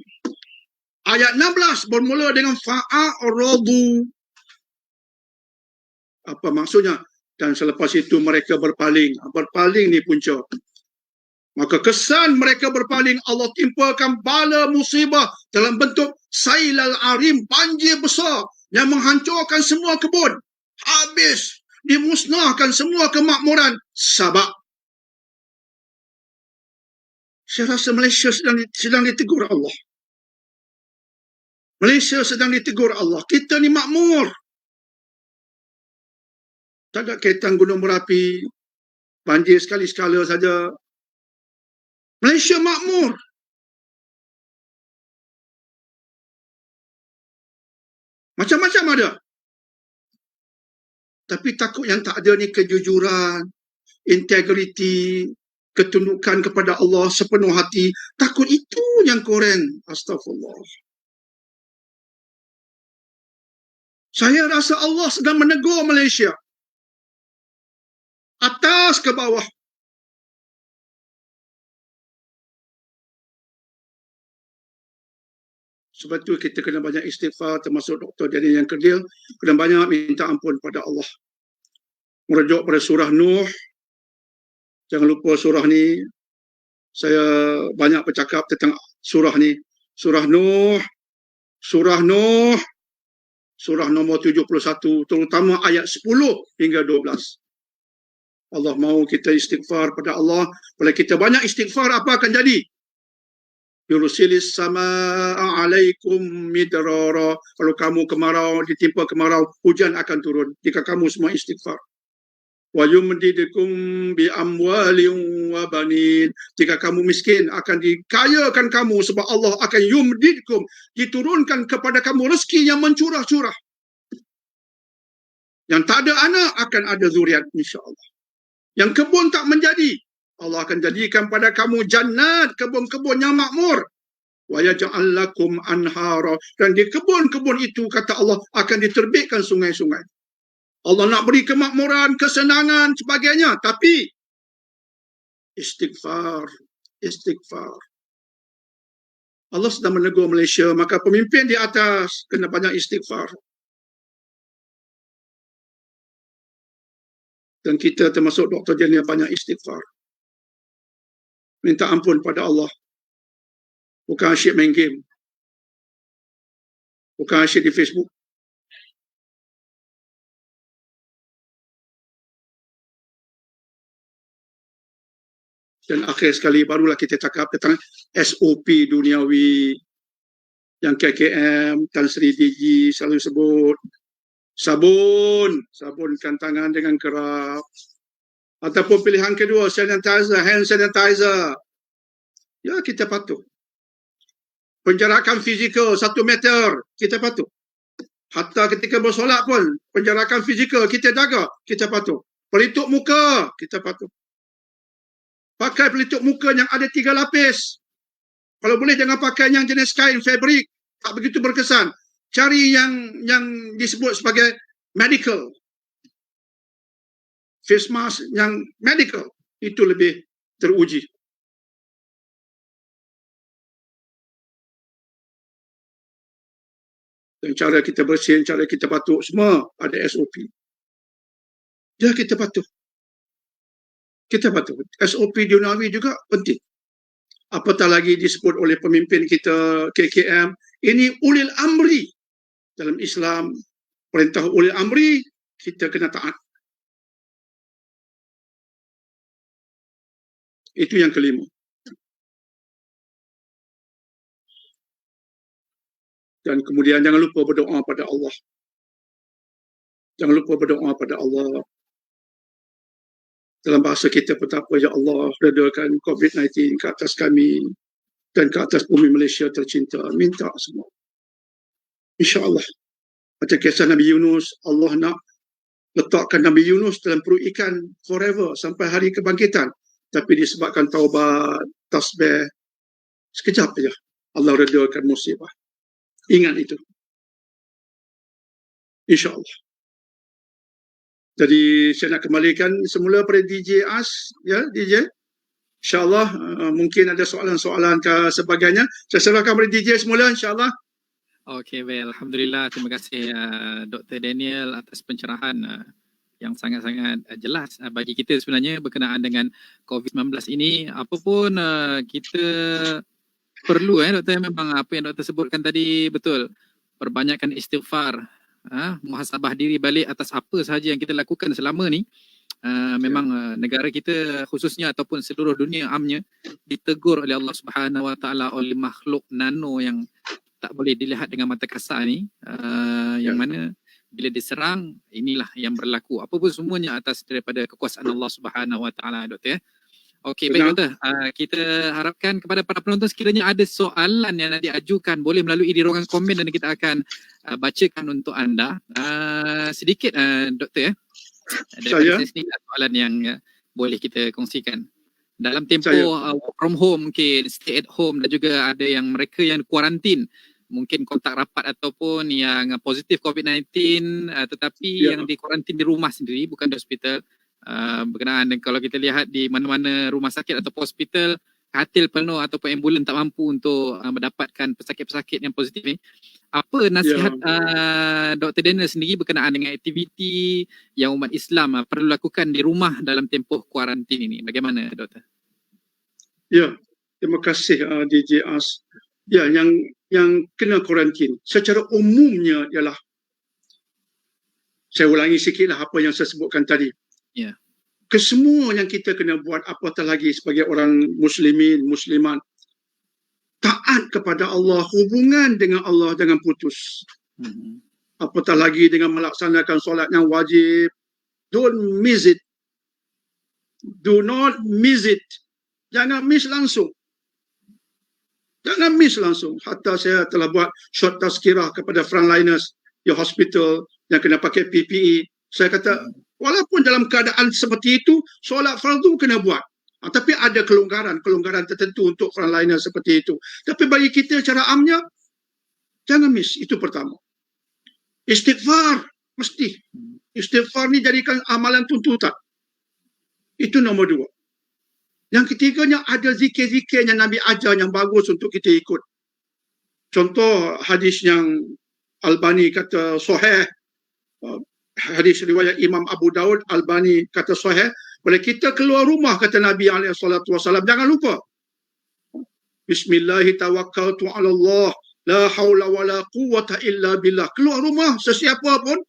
Ayat 16 bermula dengan fa'a'radu. Apa maksudnya? Dan selepas itu mereka berpaling. Berpaling ni punca. Maka kesan mereka berpaling, Allah timpakan bala musibah dalam bentuk sailal arim, banjir besar yang menghancurkan semua kebun. Habis, dimusnahkan semua kemakmuran Sabak. Saya rasa Malaysia sedang ditegur Allah. Malaysia sedang ditegur Allah. Kita ni makmur. Tak ada kaitan gunung berapi, banjir sekali-sekala saja. Malaysia makmur. Macam-macam ada. Tapi takut yang tak ada ni kejujuran, integriti, ketundukan kepada Allah sepenuh hati. Takut itu yang korang. Astagfirullah. Saya rasa Allah sedang menegur Malaysia. Atas ke bawah. Sebab itu kita kena banyak istighfar, termasuk Dr. Daniel yang kerdil, kena banyak minta ampun pada Allah. Merujuk pada surah Nuh. Jangan lupa surah ni, saya banyak bercakap tentang surah ni. Surah Nuh, surah Nuh, surah nombor 71, terutama ayat 10 hingga 12. Allah mahu kita istighfar pada Allah. Kalau kita banyak istighfar, apa akan jadi? Yursilis sama'a alaikum midrara. Kalau kamu kemarau, ditimpa kemarau, hujan akan turun jika kamu semua istighfar. Wa yumdidukum bi amwalin wa banin. Jika kamu miskin, akan dikayakan kamu sebab Allah akan yumdidkum, diturunkan kepada kamu rezeki yang mencurah-curah. Yang tak ada anak akan ada zuriat, insya-Allah. Yang kebun tak menjadi, Allah akan jadikan pada kamu jannat, kebun-kebun yang makmur. Wa yaj'al lakum anhara. Dan di kebun-kebun itu, kata Allah, akan diterbitkan sungai-sungai. Allah nak beri kemakmuran, kesenangan, sebagainya. Tapi istighfar, istighfar. Allah sedang menegur Malaysia, maka pemimpin di atas kena banyak istighfar. Dan kita termasuk Dr. Daniel banyak istighfar. Minta ampun pada Allah. Bukan asyik main game. Bukan asyik di Facebook. Dan akhir sekali barulah kita cakap tentang SOP duniawi yang KKM, Tan Sri DG selalu sebut. Sabunkan tangan dengan kerap. Ataupun pilihan kedua, sanitizer, hand sanitizer. Ya, kita patuh. Penjarakan fizikal 1 meter, kita patuh. Hatta ketika bersolat pun, penjarakan fizikal kita jaga, kita patuh. Pelitup muka, kita patuh. Pakai pelitup muka yang ada 3 lapis. Kalau boleh jangan pakai yang jenis kain fabrik, tak begitu berkesan. Cari yang disebut sebagai medical. Face mask yang medical. Itu lebih teruji. Dan cara kita bersin, cara kita batuk, semua ada SOP. Ya, kita patuh. SOP duniawi juga penting. Apatah lagi disebut oleh pemimpin kita KKM, ini ulil amri. Dalam Islam, perintah ulil amri, kita kena taat. Itu yang kelima. Dan kemudian jangan lupa berdoa pada Allah. Jangan lupa berdoa pada Allah. Dalam bahasa kita betapa, ya Allah, redakan COVID-19 ke atas kami dan ke atas bumi Malaysia tercinta. Minta semua. InsyaAllah. Macam kisah Nabi Yunus, Allah nak letakkan Nabi Yunus dalam perut ikan forever sampai hari kebangkitan. Tapi disebabkan taubat, tasbih, sekejap saja Allah redakan musibah. Ingat itu. InsyaAllah. Jadi saya nak kembalikan semula pada DJ As, ya DJ. InsyaAllah mungkin ada soalan-soalan ke sebagainya. Saya serahkan pada DJ semula, insyaAllah. Okey, baik. Alhamdulillah. Terima kasih Dr. Daniel atas pencerahan yang sangat-sangat jelas bagi kita sebenarnya berkenaan dengan COVID-19 ini. Apapun kita perlu, Doktor, memang apa yang Doktor sebutkan tadi betul. Perbanyakkan istighfar. Muhasabah diri balik atas apa sahaja yang kita lakukan selama ni. Memang negara kita khususnya ataupun seluruh dunia amnya ditegur oleh Allah Subhanahu Wa Taala oleh makhluk nano yang tak boleh dilihat dengan mata kasar ni, yang mana bila diserang inilah yang berlaku. Apa pun semuanya atas daripada kekuasaan Allah Subhanahu Wa Taala, Doktor. Okey, baik Doktor. Kita harapkan kepada para penonton sekiranya ada soalan yang nak diajukan, boleh melalui di ruangan komen dan kita akan bacakan untuk anda. Sedikit Doktor, daripada saya sendiri soalan yang boleh kita kongsikan. Dalam tempoh work from home, mungkin stay at home, dan juga ada yang mereka yang kuarantin, mungkin kontak rapat ataupun yang positif COVID-19 tetapi yang di kuarantin di rumah sendiri, bukan di hospital. Berkenaan dengan kalau kita lihat di mana-mana rumah sakit atau hospital, katil penuh ataupun ambulan tak mampu untuk mendapatkan pesakit-pesakit yang positif ni. Apa nasihat Dr. Daniel sendiri berkenaan dengan aktiviti yang umat Islam perlu lakukan di rumah dalam tempoh kuarantin ini? Bagaimana, Doktor? Ya, terima kasih DJ As. Ya, yang kena kuarantin secara umumnya ialah, saya ulangi sikitlah apa yang saya sebutkan tadi. Ya. Kesemua yang kita kena buat, apatah lagi sebagai orang muslimin, muslimat, taat kepada Allah, hubungan dengan Allah jangan putus. Apatah lagi dengan melaksanakan solat yang wajib. Don't miss it. Do not miss it. Jangan miss langsung. Jangan miss langsung. Hatta saya telah buat short tazkirah kepada frontliners di hospital yang kena pakai PPE. Saya kata, walaupun dalam keadaan seperti itu, solat fardu kena buat. Tapi ada kelonggaran tertentu untuk frontliner seperti itu. Tapi bagi kita secara amnya, jangan miss. Itu pertama. Istighfar, mesti. Istighfar ni jadikan amalan tuntutan. Itu nombor dua. Yang ketiganya, ada zikir-zikir yang Nabi ajar yang bagus untuk kita ikut. Contoh hadis yang Albani kata sahih, hadis riwayat Imam Abu Daud, Albani kata sahih, bila kita keluar rumah, kata Nabi SAW, jangan lupa Bismillahi tawakkaltu ala Allah, la hawla wa la quwwata illa billah. Keluar rumah sesiapa pun,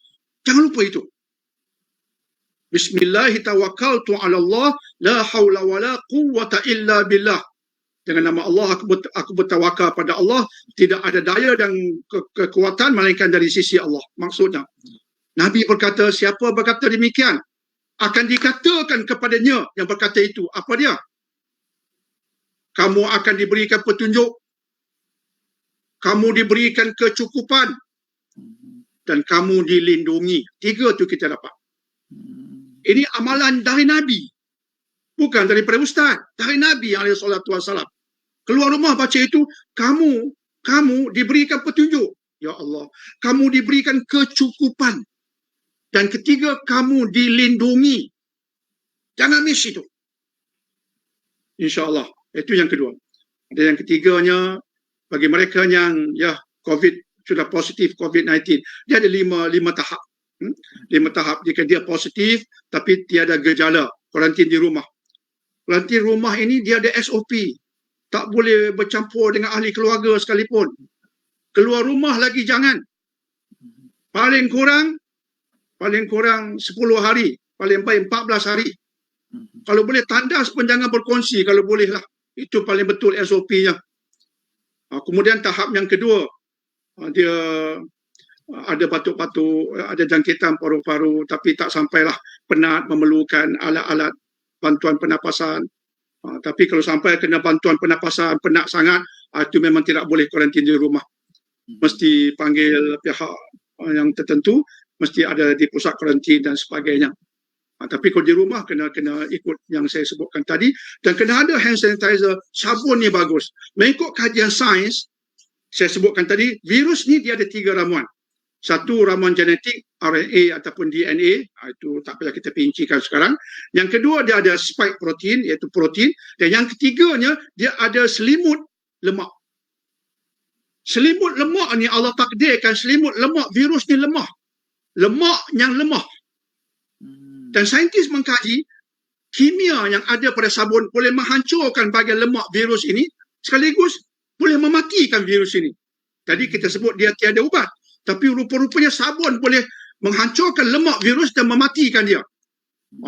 jangan lupa itu. Bismillahi tawakkaltu ala Allah, la hawla wa la quwwata illa billah. Dengan nama Allah aku bertawakal pada Allah, tidak ada daya dan kekuatan melainkan dari sisi Allah. Maksudnya, Nabi berkata, siapa berkata demikian, akan dikatakan kepadanya yang berkata itu. Apa dia? Kamu akan diberikan petunjuk, kamu diberikan kecukupan, dan kamu dilindungi. Tiga tu kita dapat. Ini amalan dari Nabi. Bukan daripada Ustaz. Dari Nabi SAW. Keluar rumah baca itu, kamu diberikan petunjuk. Ya Allah. Kamu diberikan kecukupan. Dan ketiga, kamu dilindungi. Jangan miss itu. InsyaAllah. Itu yang kedua. Dan yang ketiganya, bagi mereka yang COVID sudah positif COVID-19. Dia ada lima tahap. 5 tahap. Jika dia positif tapi tiada gejala, kuarantin di rumah. Kuarantin rumah ini dia ada SOP. Tak boleh bercampur dengan ahli keluarga sekalipun. Keluar rumah lagi jangan. Paling kurang 10 hari. Paling baik 14 hari. Kalau boleh tandas pun jangan berkongsi kalau boleh lah. Itu paling betul SOP-nya. Kemudian tahap yang kedua, dia ada batuk-batuk, ada jangkitan paru-paru tapi tak sampailah penat, memerlukan alat-alat bantuan pernafasan. Tapi kalau sampai kena bantuan pernafasan, penat sangat, itu memang tidak boleh kuarantin di rumah. Mesti panggil pihak yang tertentu, mesti ada di pusat kuarantin dan sebagainya. Tapi kalau di rumah kena ikut yang saya sebutkan tadi, dan kena ada hand sanitizer. Sabun ni bagus. Mengikut kajian sains, saya sebutkan tadi, virus ni dia ada 3 ramuan. Satu, ramuan genetik, RNA ataupun DNA, itu tak payah kita perincikan sekarang. Yang kedua, dia ada spike protein, iaitu protein. Dan yang ketiganya, dia ada selimut lemak. Selimut lemak ni Allah takdirkan selimut lemak virus ni lemah. Lemak yang lemah. Dan saintis mengkaji, kimia yang ada pada sabun boleh menghancurkan bahagian lemak virus ini, sekaligus boleh mematikan virus ini. Jadi kita sebut dia tiada ubat. Tapi rupa-rupanya sabun boleh menghancurkan lemak virus dan mematikan dia.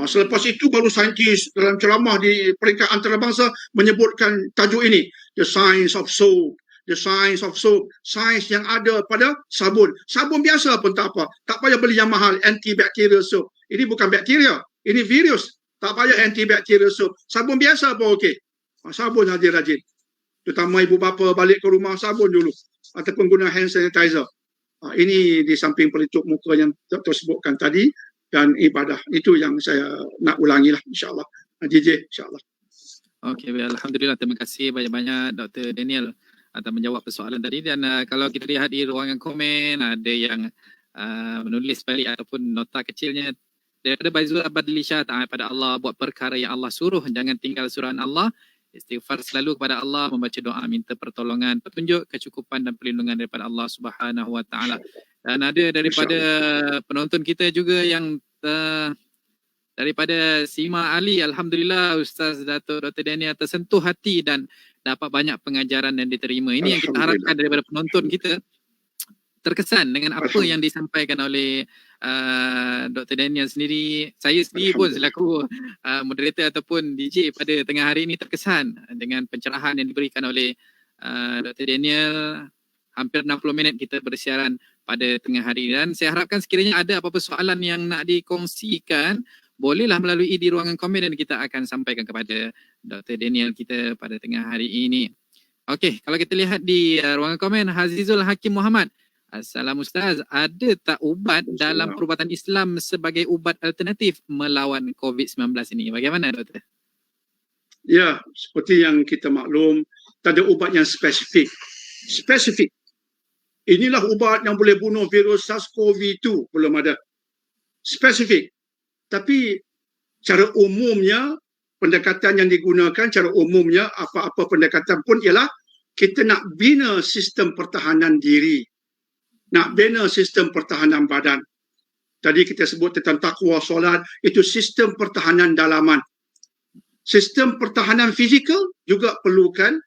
Selepas itu baru saintis dalam ceramah di peringkat antarabangsa menyebutkan tajuk ini, The Science of Soap. The Science of Soap. Sains yang ada pada sabun. Sabun biasa pun tak apa. Tak payah beli yang mahal, antibacterial soap. Ini bukan bakteria, ini virus. Tak payah antibacterial soap. Sabun biasa pun okey. Sabun rajin-rajin. Terutama ibu bapa balik ke rumah, sabun dulu. Ataupun guna hand sanitizer. Ini di samping pelitup muka yang Dr. sebutkan tadi dan ibadah. Itu yang saya nak ulangilah insyaAllah. JJ insyaAllah. Okey, alhamdulillah. Terima kasih banyak-banyak Dr. Daniel atas menjawab persoalan tadi. Dan kalau kita lihat di ruangan komen, ada yang menulis balik ataupun nota kecilnya daripada Baizul Abadilisha, taat pada Allah, buat perkara yang Allah suruh, jangan tinggal suruhan Allah, istighfar selalu kepada Allah, membaca doa minta pertolongan, petunjuk, kecukupan dan perlindungan daripada Allah Subhanahu Wa Taala. Dan ada daripada penonton kita juga yang daripada Sima Ali, alhamdulillah Ustaz Dato' Dr. Daniel tersentuh hati dan dapat banyak pengajaran yang diterima. Ini yang kita harapkan daripada penonton kita, terkesan dengan apa yang disampaikan oleh Dr. Daniel sendiri. Saya sendiri pun selaku moderator ataupun DJ pada tengah hari ini terkesan dengan pencerahan yang diberikan oleh Dr. Daniel. Hampir 60 minit kita bersiaran pada tengah hari, dan saya harapkan sekiranya ada apa-apa soalan yang nak dikongsikan, bolehlah melalui di ruangan komen dan kita akan sampaikan kepada Dr. Daniel kita pada tengah hari ini. Okey, kalau kita lihat di ruangan komen, Hazizul Hakim Muhammad. Assalamualaikum Ustaz, ada tak ubat dalam perubatan Islam sebagai ubat alternatif melawan COVID-19 ini? Bagaimana Doktor? Ya, seperti yang kita maklum, tak ada ubat yang spesifik. Spesifik. Inilah ubat yang boleh bunuh virus SARS-CoV-2, belum ada. Spesifik. Tapi cara umumnya, pendekatan yang digunakan, cara umumnya apa-apa pendekatan pun ialah kita nak bina sistem pertahanan diri. Nak bina sistem pertahanan badan. Tadi kita sebut tentang takwa solat, itu sistem pertahanan dalaman. Sistem pertahanan fizikal juga perlukan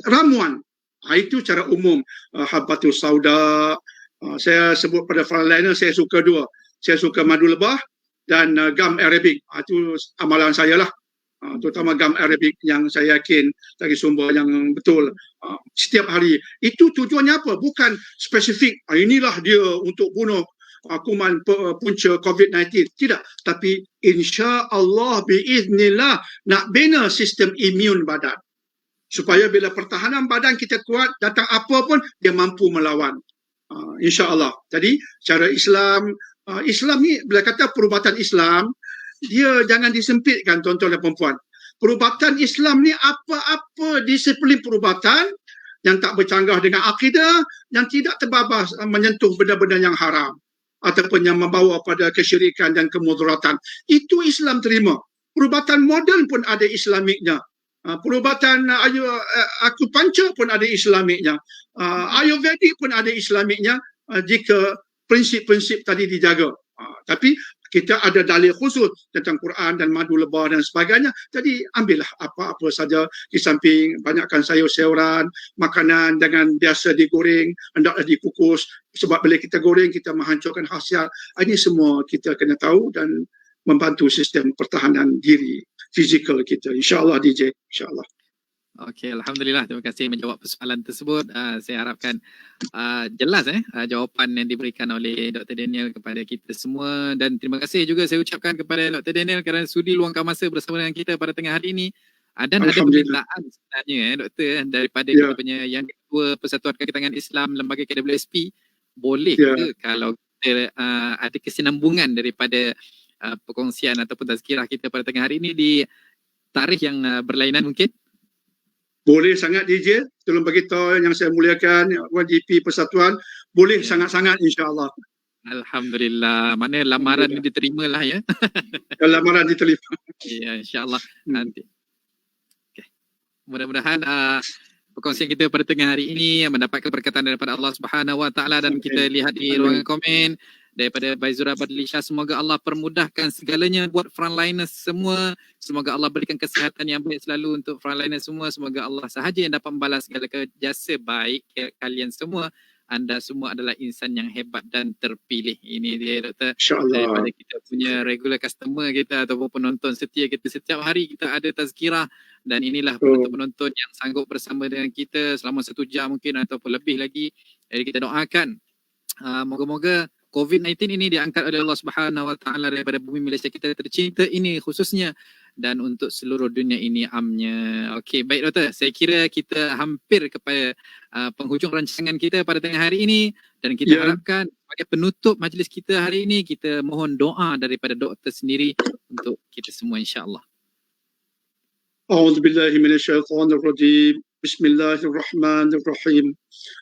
ramuan. Itu cara umum. Habbatul sauda. Saya sebut pada frontliner, saya suka dua. Saya suka madu lebah dan gam Arabic. Itu amalan saya lah. Terutama gam Arabic yang saya yakin dari sumber yang betul setiap hari. Itu tujuannya apa? Bukan spesifik, inilah dia untuk bunuh kuman punca COVID-19. Tidak. Tapi insya-Allah biiznillah nak bina sistem imun badan. Supaya bila pertahanan badan kita kuat, datang apa pun dia mampu melawan. Insya-Allah. Jadi cara Islam ni bila kata perubatan Islam, dia jangan disempitkan tuan-tuan dan puan-puan. Perubatan Islam ni apa-apa disiplin perubatan yang tak bercanggah dengan akidah, yang tidak terbabas menyentuh benda-benda yang haram ataupun yang membawa pada kesyirikan dan kemudaratan. Itu Islam terima. Perubatan moden pun ada Islamiknya. Perubatan akupuncture pun ada Islamiknya. Ayurvedic pun ada Islamiknya jika prinsip-prinsip tadi dijaga. Tapi kita ada dalil khusus tentang Quran dan madu lebah dan sebagainya. Jadi ambillah apa-apa saja di samping banyakkan sayur-sayuran, makanan jangan biasa digoreng, hendaklah dikukus sebab bila kita goreng kita menghancurkan khasiat. Ini semua kita kena tahu dan membantu sistem pertahanan diri fizikal kita. InsyaAllah DJ, insyaAllah. Okey, Alhamdulillah. Terima kasih menjawab persoalan tersebut. Saya harapkan jelas jawapan yang diberikan oleh Dr. Daniel kepada kita semua, dan terima kasih juga saya ucapkan kepada Dr. Daniel kerana sudi luangkan masa bersama dengan kita pada tengah hari ini. Dan ada permintaan sebenarnya Doktor daripada kita punya yang Ketua Persatuan Kakitangan Islam Lembaga KWSP, boleh ke kalau kita ada kesinambungan daripada perkongsian ataupun tazkirah kita pada tengah hari ini di tarikh yang berlainan mungkin? Boleh sangat DJ, tolong bagi tahu yang saya muliakan YGP Persatuan, boleh sangat-sangat insya-Allah. Alhamdulillah, mana lamaran ni diterima lah ya. Lamaran diterima. Ya, insya-Allah nanti. Okay. Mudah-mudahan perkongsian kita pada tengah hari ini mendapatkan perkataan daripada Allah Subhanahu Wa Taala, dan kita lihat di ruangan komen daripada Baizura Badlisha, semoga Allah permudahkan segalanya buat frontliners semua. Semoga Allah berikan kesihatan yang baik selalu untuk frontliners semua. Semoga Allah sahaja yang dapat membalas segala jasa baik kalian semua. Anda semua adalah insan yang hebat dan terpilih. Ini dia Doktor. Daripada kita punya regular customer kita ataupun penonton setia kita, setiap hari kita ada tazkirah, dan inilah penonton-penonton yang sanggup bersama dengan kita selama 1 jam mungkin ataupun lebih lagi. Jadi kita doakan moga-moga COVID-19 ini diangkat oleh Allah Subhanahu Wa Taala daripada bumi Malaysia kita tercinta ini khususnya, dan untuk seluruh dunia ini amnya. Okey, baik Doktor. Saya kira kita hampir kepada penghujung rancangan kita pada tengah hari ini, dan kita harapkan sebagai penutup majlis kita hari ini, kita mohon doa daripada Doktor sendiri untuk kita semua insya-Allah. A'udzubillahi minasyaitonirrajim. Bismillahirrahmanirrahim.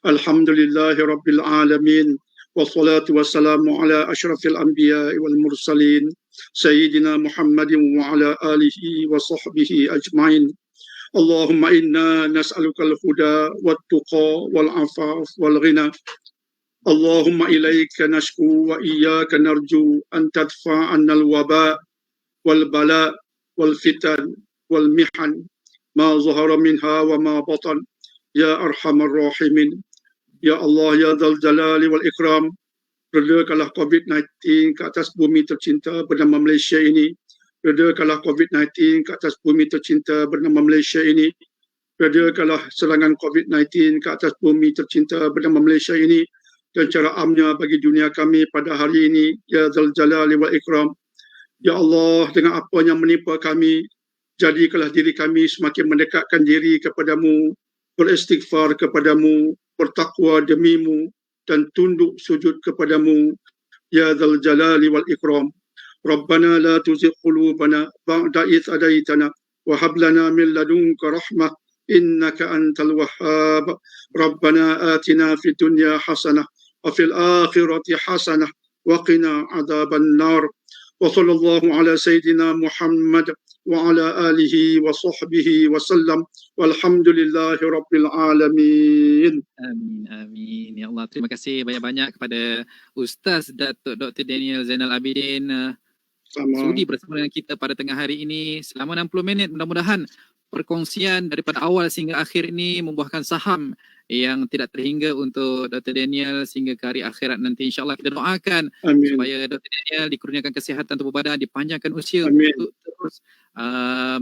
Alhamdulillahirabbil alamin. Wassalatu wassalamu ala asyrafil anbiya wal mursalin Sayyidina Muhammadin wa ala alihi wa sahbihi ajma'in. Allahumma inna nas'alukal huda wat tuqa wal afaf wal ghina. Allahumma ilaika nashku wa iyyaka narju an tadfa 'annal waba wal bala wal fitan wal mihan ma zahara minha wa ma batan ya arhamar rahimin. Ya Allah, ya Dzal Jalali wal Ikram, redakanlah COVID-19 ke atas bumi tercinta bernama Malaysia ini. Redakanlah COVID-19 ke atas bumi tercinta bernama Malaysia ini. Redakanlah serangan COVID-19 ke atas bumi tercinta bernama Malaysia ini. Dan cara amnya bagi dunia kami pada hari ini, ya Dzal Jalali wal Ikram. Ya Allah, dengan apa yang menimpa kami, jadikanlah diri kami semakin mendekatkan diri kepadamu, beristighfar kepadamu, bertakwa demimu, dan tunduk sujud kepadamu, ya Dzal Jalali wal Ikram. Rabbana la tuzigh qulubana ba'da idh hadaitana wa hab lana min ladunka rahmah innaka antal wahhab. Rabbana atina fid dunya hasanah wa fil akhirati hasanah wa qina adzaban nar. Wa sallallahu ala sayyidina Muhammad wa ala alihi wa sahbihi wa sallam. Walhamdulillahi rabbil alamin. Amin, amin. Ya Allah, terima kasih banyak-banyak kepada Ustaz Datuk Dr. Daniel Zainal Abidin sudi bersama dengan kita pada tengah hari ini selama 60 minit. Mudah-mudahan perkongsian daripada awal sehingga akhir ini membuahkan saham yang tidak terhingga untuk Dr. Daniel sehingga ke hari akhirat nanti. InsyaAllah kita doakan supaya Dr. Daniel dikurniakan kesihatan tubuh badan, dipanjangkan usia untuk terus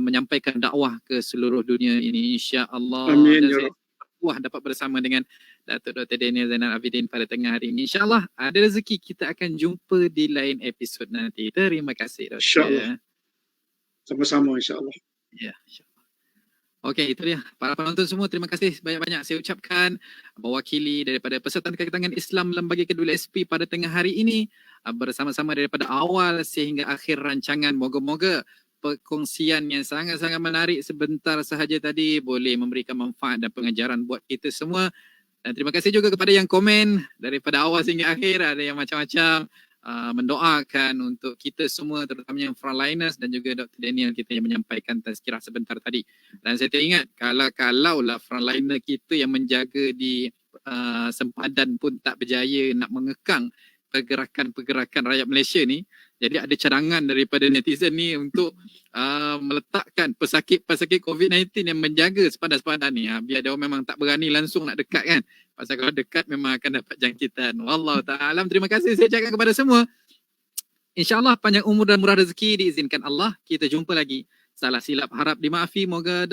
menyampaikan dakwah ke seluruh dunia ini insya-Allah. Dan saya berpuas dapat bersama dengan Datuk Dr. Daniel Zainal Abidin pada tengah hari ini. InsyaAllah ada rezeki kita akan jumpa di lain episod nanti. Terima kasih Dr. InsyaAllah. Sama-sama insya-Allah. Ya, insya-Allah. Okey, itu dia. Para penonton semua, terima kasih banyak-banyak saya ucapkan mewakili daripada Persatuan Kakitangan Islam Lembaga KWSP pada tengah hari ini bersama-sama daripada awal sehingga akhir rancangan. Moga-moga perkongsian yang sangat-sangat menarik sebentar sahaja tadi boleh memberikan manfaat dan pengajaran buat kita semua. Dan terima kasih juga kepada yang komen daripada awal sehingga akhir. Ada yang macam-macam. mendoakan untuk kita semua, terutamanya yang frontliners dan juga Dr. Daniel kita yang menyampaikan tazkirah sebentar tadi. Dan saya teringat kalaulah frontliner kita yang menjaga di sempadan pun tak berjaya nak mengekang pergerakan-pergerakan rakyat Malaysia ni, jadi ada cadangan daripada netizen ni untuk meletakkan pesakit-pesakit COVID-19 yang menjaga sepadan-sepadan ni. Biar dia memang tak berani langsung nak dekat kan. Pasal kalau dekat memang akan dapat jangkitan. Wallahu ta'ala. Terima kasih saya ucapkan kepada semua. InsyaAllah panjang umur dan murah rezeki diizinkan Allah. Kita jumpa lagi. Salah silap harap dimaafi. Moga